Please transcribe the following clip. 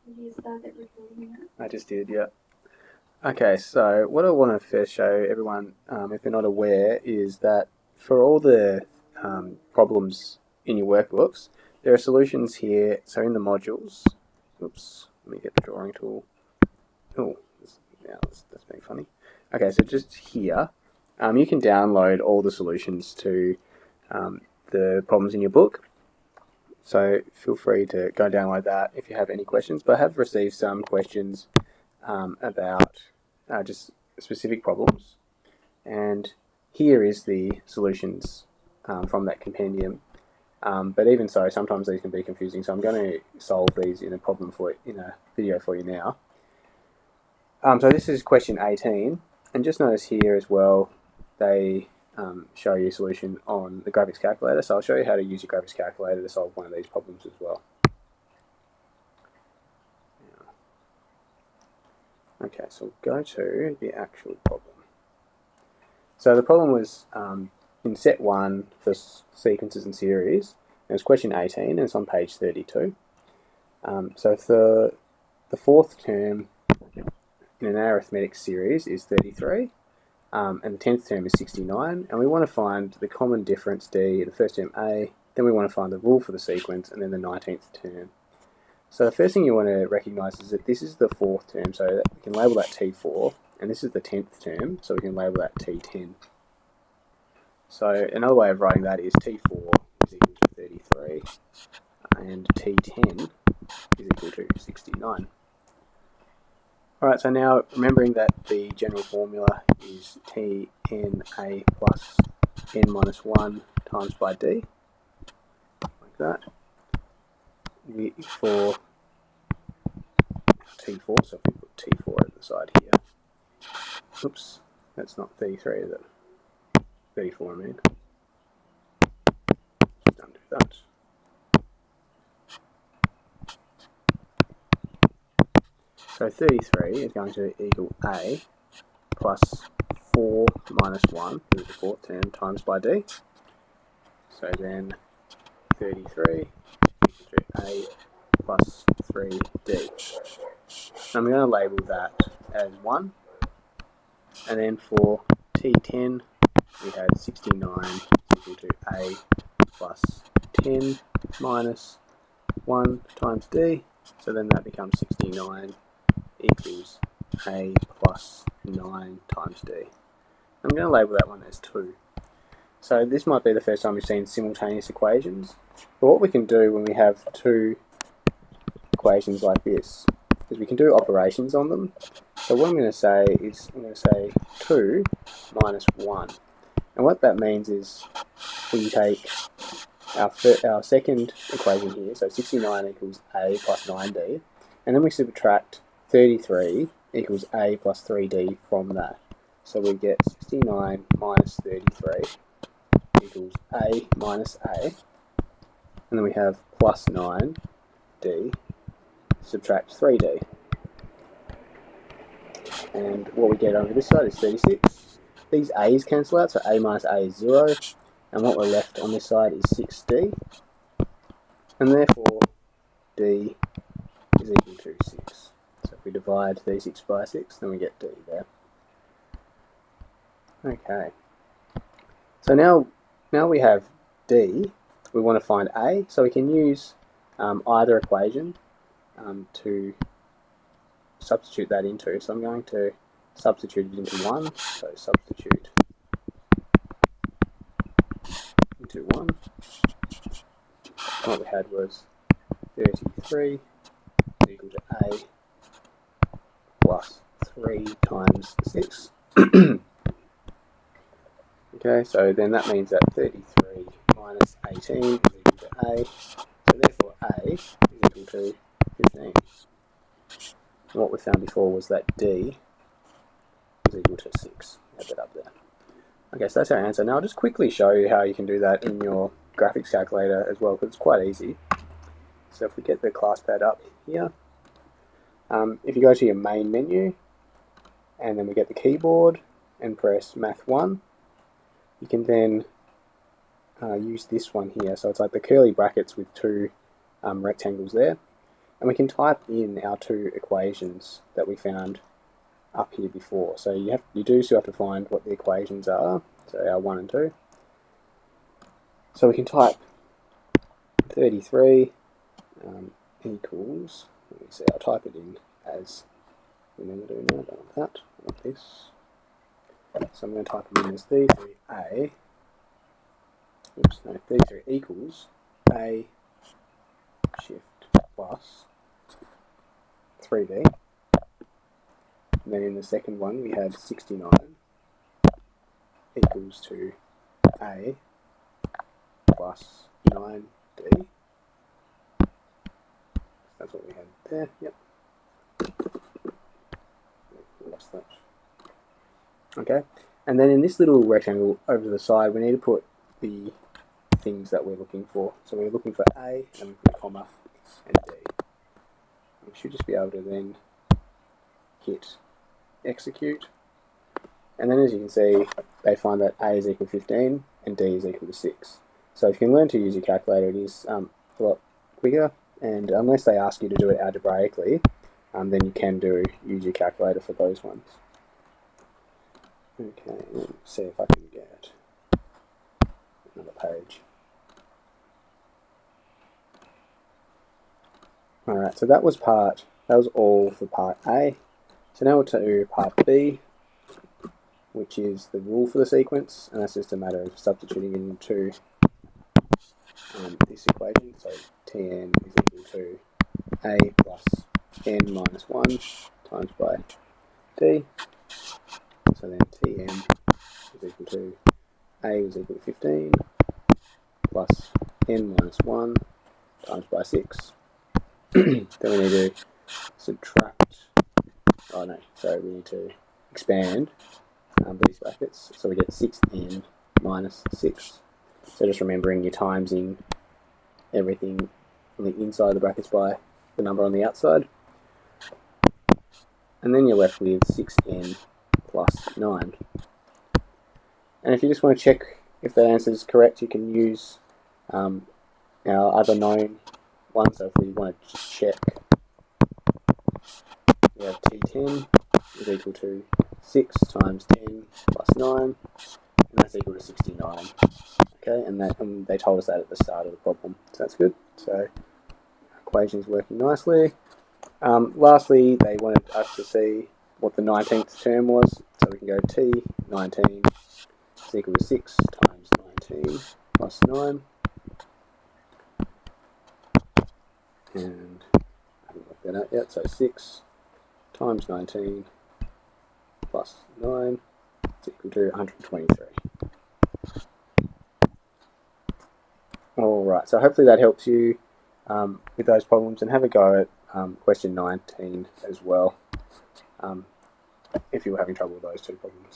Did you start that recording now? I just did, yeah. Okay, so what I want to first show everyone, if they're not aware, is that for all the problems in your workbooks, there are solutions here. So in the modules, oops, let me get the drawing tool. Oh, yeah, that's being funny. Okay, so just here, you can download all the solutions to the problems in your book. So feel free to go download that if you have any questions. But I have received some questions about just specific problems, and here is the solutions from that compendium. But even so, sometimes these can be confusing. So I'm going to solve these in a video for you now. So this is question 18, and just notice here as well, they show you a solution on the graphics calculator. So I'll show you how to use your graphics calculator to solve one of these problems as well. Okay, so we'll go to the actual problem. So the problem was in set 1 for sequences and series. It was question 18, and it's on page 32. So for the fourth term in an arithmetic series is 33, and the 10th term is 69, and we want to find the common difference D, the first term A, then we want to find the rule for the sequence, and then the 19th term. So the first thing you want to recognise is that this is the fourth term, so that we can label that T4, and this is the 10th term, so we can label that T10. So another way of writing that is T4 is equal to 33, and T10 is equal to 69. Alright, so now remembering that the general formula is Tna plus n minus 1 times by d, like that. For T4, so if we put T4 at the side here, oops, that's not 33, is it? 34, I mean. Just undo that. So 33 is going to equal A plus 4 minus 1, this is the fourth term, times by D. So then 33 equal to A plus 3D. I'm going to label that as 1. And then for T10, we had 69 equal to A plus 10 minus 1 times D. So then that becomes 69 equals A plus 9 times D. I'm going to label that one as 2. So this might be the first time we've seen simultaneous equations. But what we can do when we have two equations like this is we can do operations on them. So what I'm going to say is I'm going to say 2 minus 1. And what that means is we take our second equation here, so 69 equals A plus 9D, and then we subtract 33 equals A plus 3D from that. So we get 69 minus 33 equals A minus A, and then we have plus 9D, subtract 3D. And what we get over this side is 36. These A's cancel out, so A minus A is 0, and what we're left on this side is 6D, and therefore D is equal to 6. So if we divide 36 by 6, then we get D there. Okay. So now we have D, we want to find A, so we can use either equation to substitute that into. So I'm going to substitute it into 1, so substitute into 1. What we had was 33 equal to A plus 3 times 6. Okay, so then that means that 33 minus 18 is equal to A, so therefore A is equal to 15. And what we found before was that D is equal to 6. Add that up there. Okay, so that's our answer. Now I'll just quickly show you how you can do that in your graphics calculator as well, because it's quite easy. So if we get the class pad up here, if you go to your main menu, and then we get the keyboard and press Math 1, you can then use this one here. So it's like the curly brackets with two rectangles there. And we can type in our two equations that we found up here before. So you do still have to find what the equations are, so our 1 and 2. So we can type 33 equals, let me see, I'll type it in as we never do now, I don't want that, I want this. So I'm going to type it in as D3A, oops, no, D3 equals A shift plus 3D. And then in the second one we had 69 equals to A plus 9D. That's what we had there, yep. Lost that. Okay, and then in this little rectangle over to the side we need to put the things that we're looking for. So we're looking for A, and we put a comma, and D. We should just be able to then hit execute. And then as you can see, they find that A is equal to 15 and D is equal to 6. So if you can learn to use your calculator, it is a lot quicker, and unless they ask you to do it algebraically, then you can use your calculator for those ones. Okay, let's see if I can get another page. Alright, so that was all for part A. So now we'll do part B, which is the rule for the sequence, and that's just a matter of substituting into this equation. So Tn is equal to A plus n minus 1 times by D. So then Tn is equal to A is equal to 15 plus n minus 1 times by 6. Then we need to subtract, we need to expand these brackets, so we get 6n minus 6. So just remembering you're timesing everything on the inside of the brackets by the number on the outside. And then you're left with 6n plus 9. And if you just want to check if that answer is correct, you can use our other known one. So if we want to just check, we have T10 is equal to 6 times 10 plus 9, and that's equal to 69. Okay, and they told us that at the start of the problem, so that's good. So equation's working nicely. Lastly, they wanted us to see what the 19th term was, so we can go T19 is equal to 6 times 19 plus 9, and I haven't worked that out yet, so 6 times 19 plus 9 is equal to 123. Alright, so hopefully that helps you with those problems, and have a go at question 19 as well if you were having trouble with those two problems.